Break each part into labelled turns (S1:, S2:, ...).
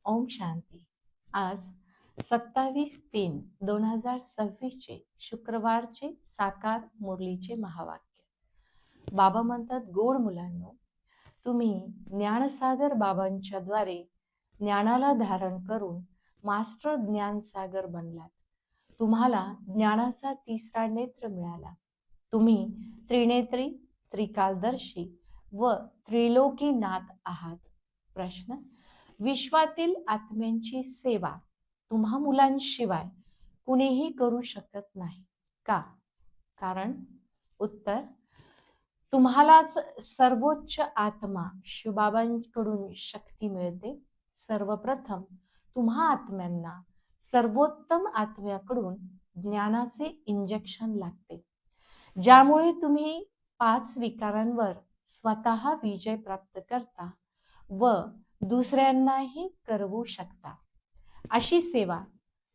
S1: ओम शांती. आज 27/3/2026 चे शुक्रवारचे साकार मुरलीचे महावाक्य. बाबा म्हणतात, गोड मुलांनो, तुम्ही ज्ञानसागर बाबांच्या द्वारे ज्ञानाला धारण करून मास्टर ज्ञानसागर बनलात. तुम्हाला ज्ञानाचा तिसरा नेत्र मिळाला. तुम्ही त्रिनेत्री, त्रिकालदर्शी व त्रिलोकीनाथ आहात. प्रश्न: विश्वातील आत्म्यांची सेवा तुम्हा मुलांशिवाय कुणीही करू शकत नाही का? कारण: उत्तर: तुम्हालाच सर्वोच्च आत्मा शिवबाबांकडून शक्ती मिळते. सर्वप्रथम तुम्हा आत्म्यांना सर्वोत्तम आत्म्याकडून ज्ञानाचे इंजेक्शन लागते, ज्यामुळे तुम्ही 5 विकारांवर स्वतः विजय प्राप्त करता व दुसऱ्यांनाही करवू शकता. अशी सेवा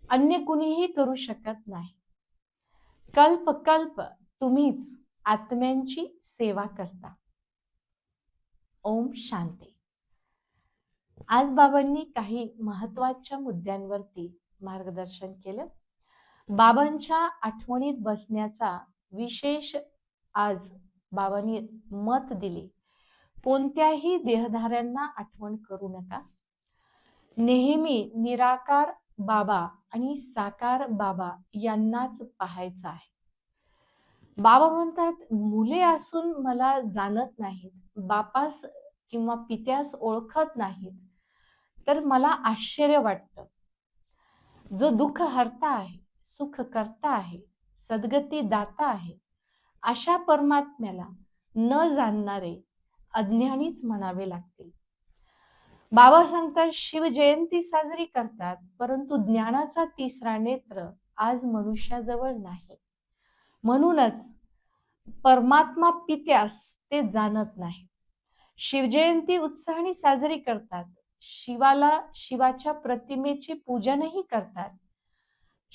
S1: अन्य कुणीही करू शकत नाही. कल्प कल्प तुम्हीच आत्म्यांची सेवा करता. ओम शांती. आज बाबांनी काही महत्त्वाच्या मुद्द्यांवरती मार्गदर्शन केलं. बाबांच्या आठवणीत बसण्याचा विशेष आज बाबांनी मत दिले. कोणत्याही देहधाऱ्यांना आठवण करू नका. नेहमी निराकार बाबा आणि साकार बाबा यांनाच पाहायचं आहे. बाबा म्हणतात, मुले असून मला जाणत नाहीत, बापास किंवा पित्यास ओळखत नाहीत, तर मला आश्चर्य वाटतं. जो दुःख हरता आहे, सुख करता आहे, सद्गती दाता आहे, अशा परमात्म्याला न जाणणारे अज्ञानीच म्हणावे लागतील. बाबा सांगतात, शिवजयंती साजरी करतात, परंतु ज्ञानाचा तिसरा नेत्र आज मनुष्याजवळ नाही. म्हणूनच परमात्मा पित्यास ते जाणत नाही. शिवजयंती उत्साहाने साजरी करतात, शिवाच्या प्रतिमेचे पूजनही करतात,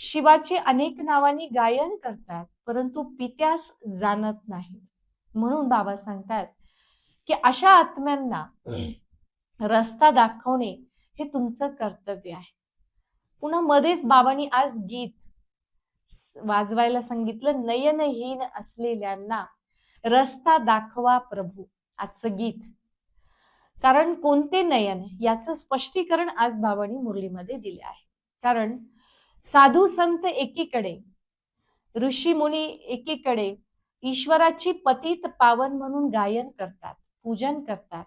S1: शिवाचे अनेक नावांनी गायन करतात, परंतु पित्यास जाणत नाही. म्हणून बाबा सांगतात की अशा आत्म्यांना रस्ता दाखवणे हे तुमचं कर्तव्य आहे. पुन्हा मध्येच बाबांनी आज गीत वाजवायला सांगितलं, नयनहीन असलेल्यांना रस्ता दाखवा प्रभू. आजचं गीत. कारण कोणते नयन याचं स्पष्टीकरण आज बाबांनी मुरलीमध्ये दिले आहे. कारण साधू संत एकीकडे, ऋषी मुनी एकीकडे ईश्वराची पतित पावन म्हणून गायन करतात, पूजन करतात,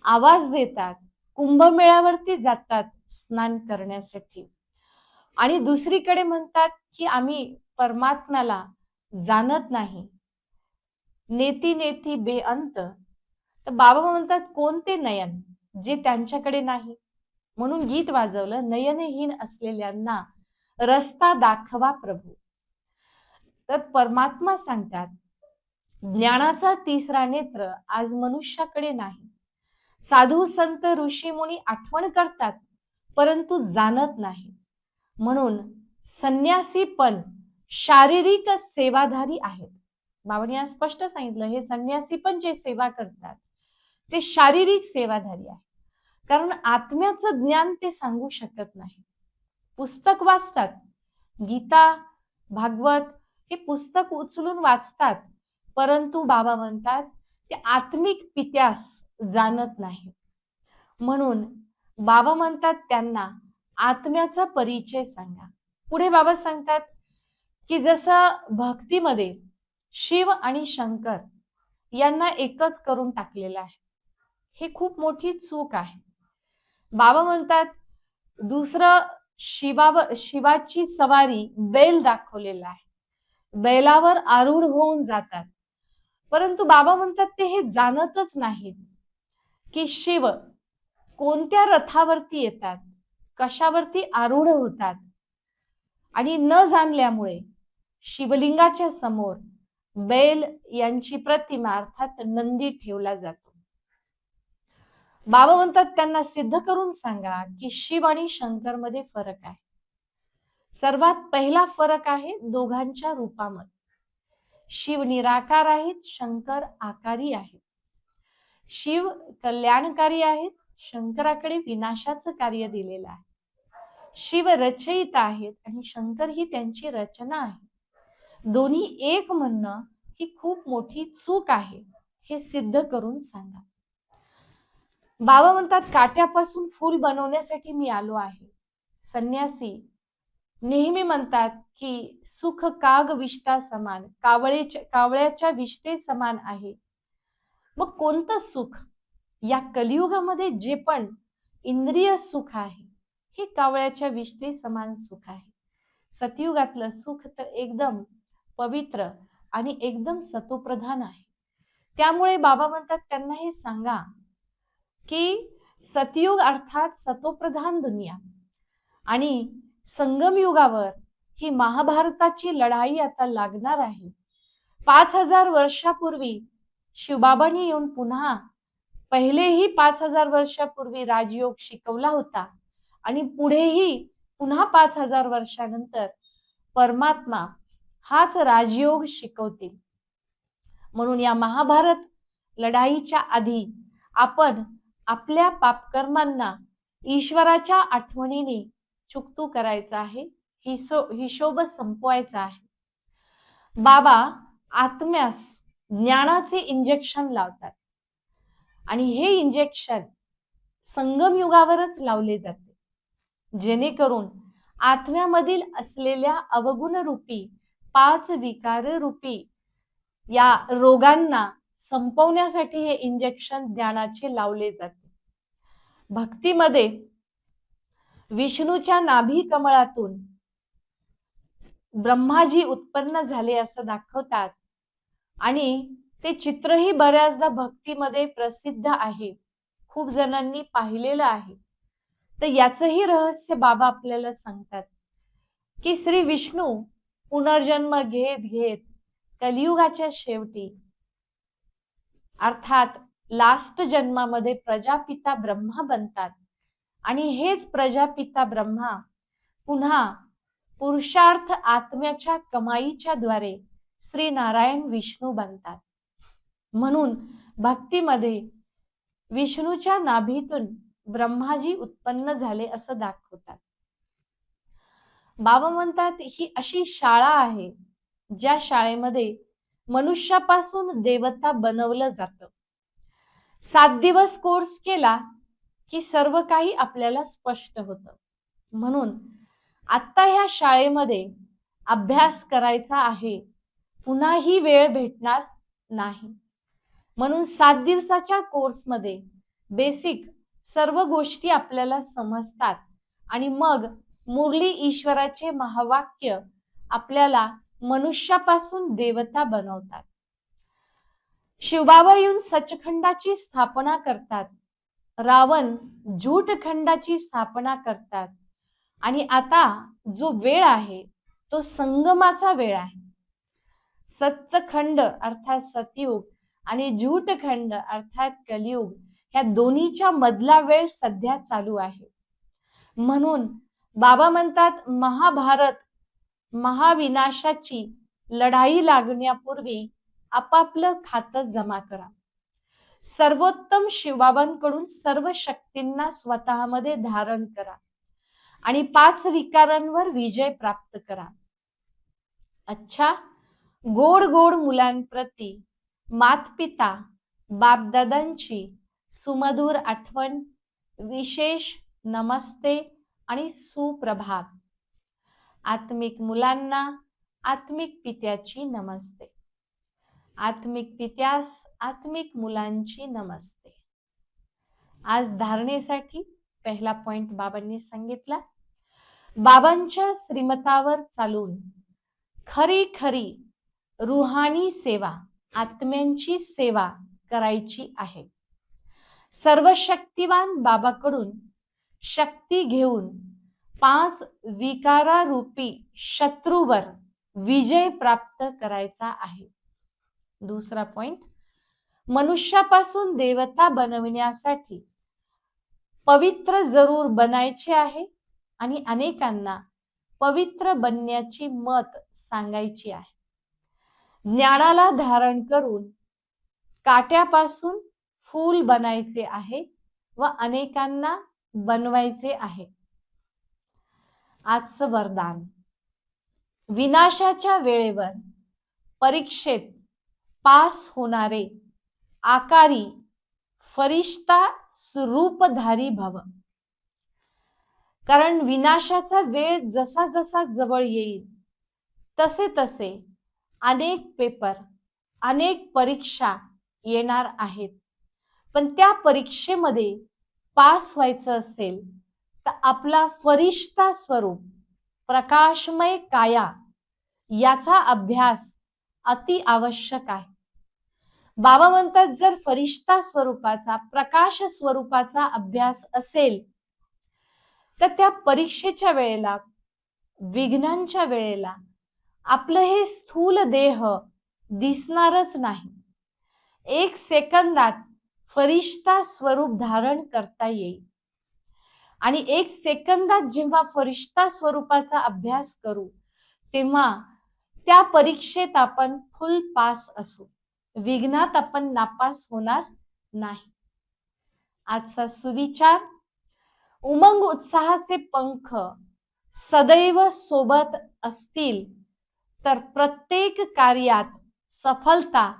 S1: आवाज देतात, कुंभमेळ्यावरती जातात स्नान करण्यासाठी, आणि दुसरीकडे म्हणतात की आम्ही परमात्म्याला जाणत नाही, नेती नेती बेअंत. तर बाबा म्हणतात, कोणते नयन जे त्यांच्याकडे नाही. म्हणून गीत वाजवलं, नयनहीन असलेल्यांना रस्ता दाखवा प्रभू. तर परमात्मा सांगतात, ज्ञानाचा तिसरा नेत्र आज मनुष्याकडे नाही. साधू संत ऋषी मुनी आठवण करतात, परंतु जाणत नाही. म्हणून संन्यासी पण शारीरिक सेवाधारी आहेत. बाबांनी आज स्पष्ट सांगितलं, हे संन्यासी पण जे सेवा करतात ते शारीरिक सेवाधारी आहे. कारण आत्म्याचं ज्ञान ते सांगू शकत नाही. पुस्तक वाचतात, गीता, भागवत हे पुस्तक उचलून वाचतात, परंतु बाबा म्हणतात ते आत्मिक पित्यास जाणत नाही. म्हणून बाबा म्हणतात त्यांना आत्म्याचा परिचय सांगा. पुढे बाबा सांगतात की जसं भक्तीमध्ये शिव आणि शंकर यांना एकच करून टाकलेलं आहे, हे खूप मोठी चूक आहे. बाबा म्हणतात दुसरं शिवाची सवारी बैल दाखवलेला आहे, बैलावर आरूढ होऊन जातात, परंतु बाबा म्हणतात ते हे जाणतच नाहीत की शिव कोणत्या रथावरती येतात, कशावरती आरूढ होतात. आणि न जाणल्यामुळे शिवलिंगाच्या समोर बैल यांची प्रतिमा अर्थात नंदी ठेवला जातो. बाबा म्हणतात त्यांना सिद्ध करून सांगा की शिव आणि शंकर मध्ये फरक आहे. सर्वात पहिला फरक आहे दोघांच्या रूपामध्ये. शिव निराकार आहेत, शंकर आकारी आहेत. शिव कल्याणकारी आहेत, शंकराकडे विनाशाचं कार्य दिलेलं आहे. शिव रचयिता आहेत आणि शंकर ही त्यांची रचना आहे. दोन्ही एक म्हणणं ही खूप मोठी चूक आहे, हे सिद्ध करून सांगा. बाबा म्हणतात, काट्यापासून फूल बनवण्यासाठी मी आलो आहे. संन्यासी नेहमी म्हणतात की सुख काग विष्टा समान, कावळ्याच्या विष्टे समान आहे. मग कोणतं सुख? या कलियुगामध्ये जे पण इंद्रिय सुख आहे हे कावळ्याच्या विष्टे समान सुख आहे. सतयुगातलं सुख तर एकदम पवित्र आणि एकदम सतोप्रधान आहे. त्यामुळे बाबा म्हणतात त्यांना हे सांगा की सतयुग अर्थात सतोप्रधान दुनिया आणि संगम युगावर ही महाभारताची लढाई आता लागणार आहे. 5000 वर्षापूर्वी शिवबाबांनी येऊन पुन्हा पहिलेही 5000 वर्षापूर्वी राजयोग शिकवला होता आणि पुढेही पुन्हा 5000 वर्षानंतर परमात्मा हाच राजयोग शिकवतील. म्हणून या महाभारत लढाईच्या आधी आपण आपल्या पापकर्मांना ईश्वराच्या आठवणीने चुकतू करायचा आहे, हिशोब संपवायचा आहे. बाबा आत्म्यास ज्ञानाचे इंजेक्शन लावतात आणि हे इंजेक्शन संगम युगावरच लावले जाते, जेणेकरून आत्म्यामधील असलेल्या अवगुण रूपी 5 विकार रूपी या रोगांना संपवण्यासाठी हे इंजेक्शन ज्ञानाचे लावले जाते. भक्तीमध्ये विष्णूच्या नाभी कमळातून ब्रह्माजी उत्पन्न झाले असं दाखवतात आणि ते चित्रही बऱ्याचदा भक्तीमध्ये प्रसिद्ध आहे, खूप जणांनी पाहिलेलं आहे. तर याचंही रहस्य बाबा आपल्याला सांगतात की श्री विष्णू पुनर्जन्म घेत घेत कलियुगाच्या शेवटी अर्थात लास्ट जन्मामध्ये प्रजापिता ब्रह्मा बनतात आणि हेच प्रजापिता ब्रह्मा पुन्हा पुरुषार्थ आत्म्याच्या कमाईच्या द्वारे श्री नारायण विष्णू बनतात. म्हणून भक्तीमध्ये विष्णूच्या नाभीतून ब्रह्माजी उत्पन्न झाले असं दाखवतात. बाबा म्हणतात ही अशी शाळा आहे ज्या शाळेमध्ये मनुष्यापासून देवता बनवलं जातं. 7 दिवस कोर्स केला की सर्व काही आपल्याला स्पष्ट होतं. म्हणून आता ह्या शाळेमध्ये अभ्यास करायचा आहे, पुन्हा ही वेळ भेटणार नाही. म्हणून 7 दिवसाच्या कोर्समध्ये बेसिक सर्व गोष्टी आपल्याला समजतात आणि मग मुरली ईश्वराचे महावाक्य आपल्याला मनुष्यापासून देवता बनवतात. शिवबाबा येऊन सचखंडाची स्थापना करतात, रावण झूठखंडाची स्थापना करतात आणि आता जो वेळ आहे तो संगमाचा वेळ आहे. सत्यखंड अर्थात सतयुग आणि झूठखंड अर्थात कलियुग ह्या दोन्हीच्या मधला वेळ सध्या चालू आहे. म्हणून बाबा म्हणतात महाभारत महाविनाशाची लढाई लागण्यापूर्वी आपापलं खातं जमा करा. सर्वोत्तम शिवबाबांकडून सर्व शक्तींना स्वतःमध्ये धारण करा आणि 5 विकारांवर विजय प्राप्त करा. अच्छा, गोड गोड मुलांप्रती मातपिता बापदादांची सुमधुर आठवण, विशेष नमस्ते आणि सुप्रभात. आत्मिक मुलांना आत्मिक पित्याची नमस्ते. आत्मिक पित्यास आत्मिक मुलांची नमस्ते. आज धारणेसाठी पहिला पॉइंट बाबांनी सांगितला. बाबांच्या श्रीमतावर चालून खरी खरी रूहानी सेवा, आत्म्यांची सेवा करायची आहे. सर्वशक्तिवान बाबाकडून शक्ती घेऊन 5 विकारारूपी शत्रूवर विजय प्राप्त करायचा आहे. दुसरा पॉइंट, मनुष्यापासून देवता बनविण्यासाठी पवित्र जरूर बनायचे आहे आणि अनेकांना पवित्र बनण्याची मत सांगायची आहे. ज्ञानाला धारण करून काट्यापासून फूल बनायचे आहे व अनेकांना बनवायचे आहे. आजचं वरदान: विनाशाच्या वेळेवर परीक्षेत पास होणारे आकारी फरिश्ता रूपधारी भव. कारण विनाशाचा वेळ जसा जसा जवळ येईल तसे तसे अनेक पेपर, अनेक परीक्षा येणार आहेत. पण त्या परीक्षेमध्ये पास व्हायचं असेल तर आपला फरिश्ता स्वरूप, प्रकाशमय काया याचा अभ्यास अति आवश्यक आहे. बाबा म्हणतात, जर फरिश्ता स्वरूपाचा, प्रकाश स्वरूपाचा अभ्यास असेल तर त्या परीक्षेच्या वेळेला, विघ्नांच्या वेळेला आपलं हे स्थूल देह दिसणारच नाही. 1 सेकंदात फरिश्ता स्वरूप धारण करता येईल. आणि 1 सेकंदात जेव्हा फरिश्ता स्वरूपाचा अभ्यास करू तेव्हा त्या परीक्षेत आपण फुल पास असू, विघ्नात आपण नापास होणार नाही. आजचा सुविचार: उमंग उत्साहाचे पंख सदैव सोबत असतील तर प्रत्येक कार्यात सफलता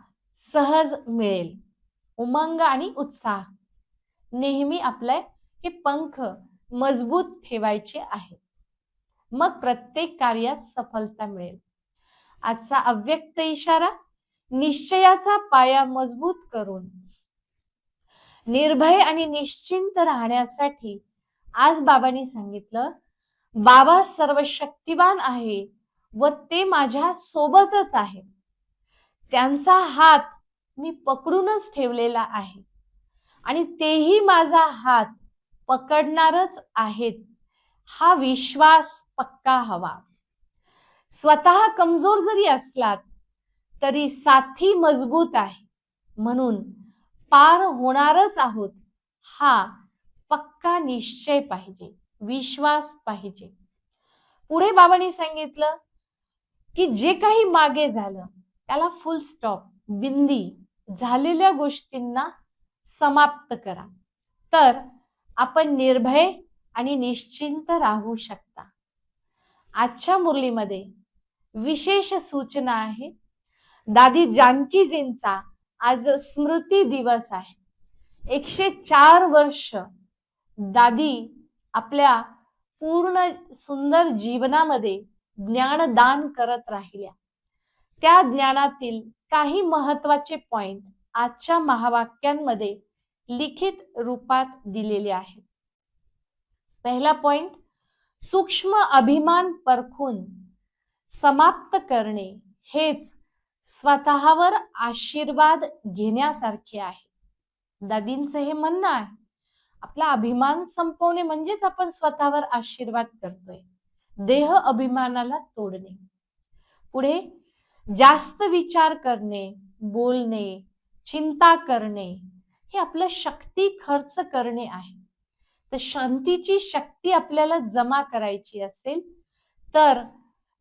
S1: सहज मिळेल. उमंग आणि उत्साह नेहमी आपले हे पंख मजबूत ठेवायचे आहे, मग प्रत्येक कार्यात सफलता मिळेल. आजचा अव्यक्त इशारा: निश्चयाचा पाया मजबूत करून निर्भय आणि निश्चिंत राहण्यासाठी आज बाबांनी सांगितलं, बाबा सर्वशक्तिवान आहे व ते माझ्या सोबतच आहे. त्यांचा हात मी पकडूनच ठेवलेला आहे आणि तेही माझा हात पकडणारच आहेत. हा विश्वास पक्का हवा. स्वतः कमजोर जरी असलात तरी साथी मजबूत आहे, म्हणून पार होणारच आहोत हा पक्का निश्चय पाहिजे, विश्वास पाहिजे. पुढे बाबांनी सांगितलं की जे काही मागे झालं त्याला फुल स्टॉप, बिंदी, झालेल्या गोष्टींना समाप्त करा, तर आपण निर्भय आणि निश्चिंत राहू शकता. आजच्या मुरलीमध्ये विशेष सूचना आहे. दादी जानकीजींचा आज स्मृती दिवस आहे. 104 वर्ष दादी आपल्या पूर्ण सुंदर जीवनामध्ये ज्ञानदान करत राहिल्या. त्या ज्ञानातील काही महत्वाचे पॉइंट आजच्या महावाक्यांमध्ये लिखित रूपात दिलेले आहेत. पहिला पॉइंट: सूक्ष्म अभिमान परखून समाप्त करणे हेच स्वतःवर आशीर्वाद घेण्यासारखे आहे. दादींचं हे म्हणणं आहे, आपला अभिमान संपवणे म्हणजेच आपण स्वतःवर आशीर्वाद करतोय. देह अभिमानाला तोडणे. पुढे जास्त विचार करणे, बोलणे, चिंता करणे हे आपलं शक्ती खर्च करणे आहे. तर शांतीची शक्ती आपल्याला जमा करायची असेल तर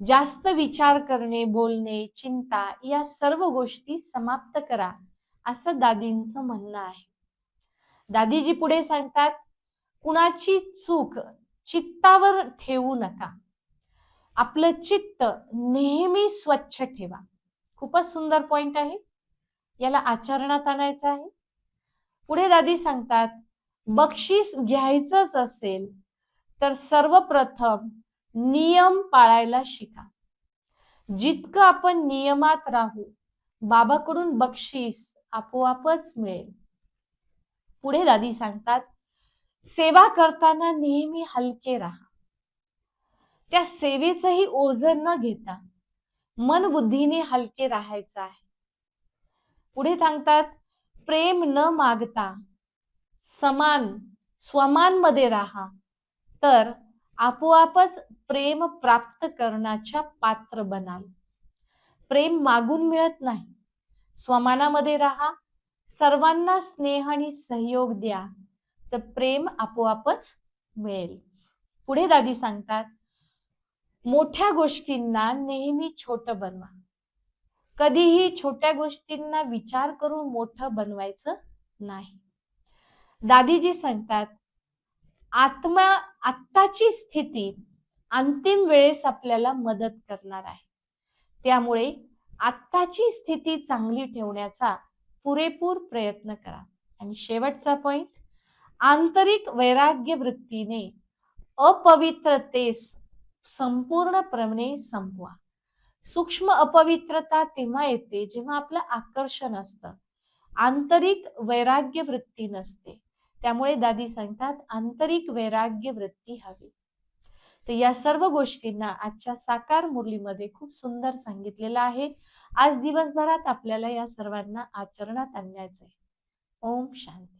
S1: जास्त विचार करणे, बोलणे, चिंता या सर्व गोष्टी समाप्त करा, असं दादींचं म्हणणं आहे. दादीजी पुढे सांगतात, कुणाची चूक चित्तावर ठेवू नका. आपलं चित्त नेहमी स्वच्छ ठेवा. खूपच सुंदर पॉइंट आहे, याला आचरणात आणायचं आहे. पुढे दादी सांगतात, बक्षीस घ्यायचंच असेल तर सर्वप्रथम नियम पाळायला शिका. जितकं आपण नियमात राहू बाबाकडून बक्षीस आपोआपच मिळेल. पुढे दादी सांगतात, सेवा करताना नेहमी हलके राहा. त्या सेवेचंही ओझं न घेता मन बुद्धीने हलके राहायचं आहे. पुढे सांगतात, प्रेम न मागता स्वमानमध्ये राहा, तर आपोआपच प्रेम प्राप्त करण्याच्या पात्र बनाल. प्रेम मागून मिळत नाही. स्वमानामध्ये राहा, सर्वांना स्नेह आणि सहयोग द्या, तर प्रेम आपोआपच मिळेल. पुढे दादी सांगतात, मोठ्या गोष्टींना नेहमी छोटं बनवा. कधीही छोट्या गोष्टींना विचार करून मोठं बनवायचं नाही. दादीजी सांगतात, आत्मा आत्ताची स्थिती अंतिम वेळेस आपल्याला मदत करणार आहे. त्यामुळे आत्ताची स्थिती चांगली ठेवण्याचा पुरेपूर प्रयत्न करा. आणि शेवटचा पॉइंट, आंतरिक वैराग्य वृत्तीने अपवित्रतेस संपूर्णपणे संपवा. सूक्ष्म अपवित्रता तेव्हा येते जेव्हा आपलं आकर्षण असतं, आंतरिक वैराग्य वृत्ती नसते. त्यामुळे दादी सांगतात, आंतरिक वैराग्य वृत्ती हवी. तर या सर्व गोष्टींना आजच्या साकार मुरलीमध्ये खूप सुंदर सांगितलेलं आहे. आज दिवसभरात आपल्याला या सर्वांना आचरणात आणायचं आहे. ओम शांती.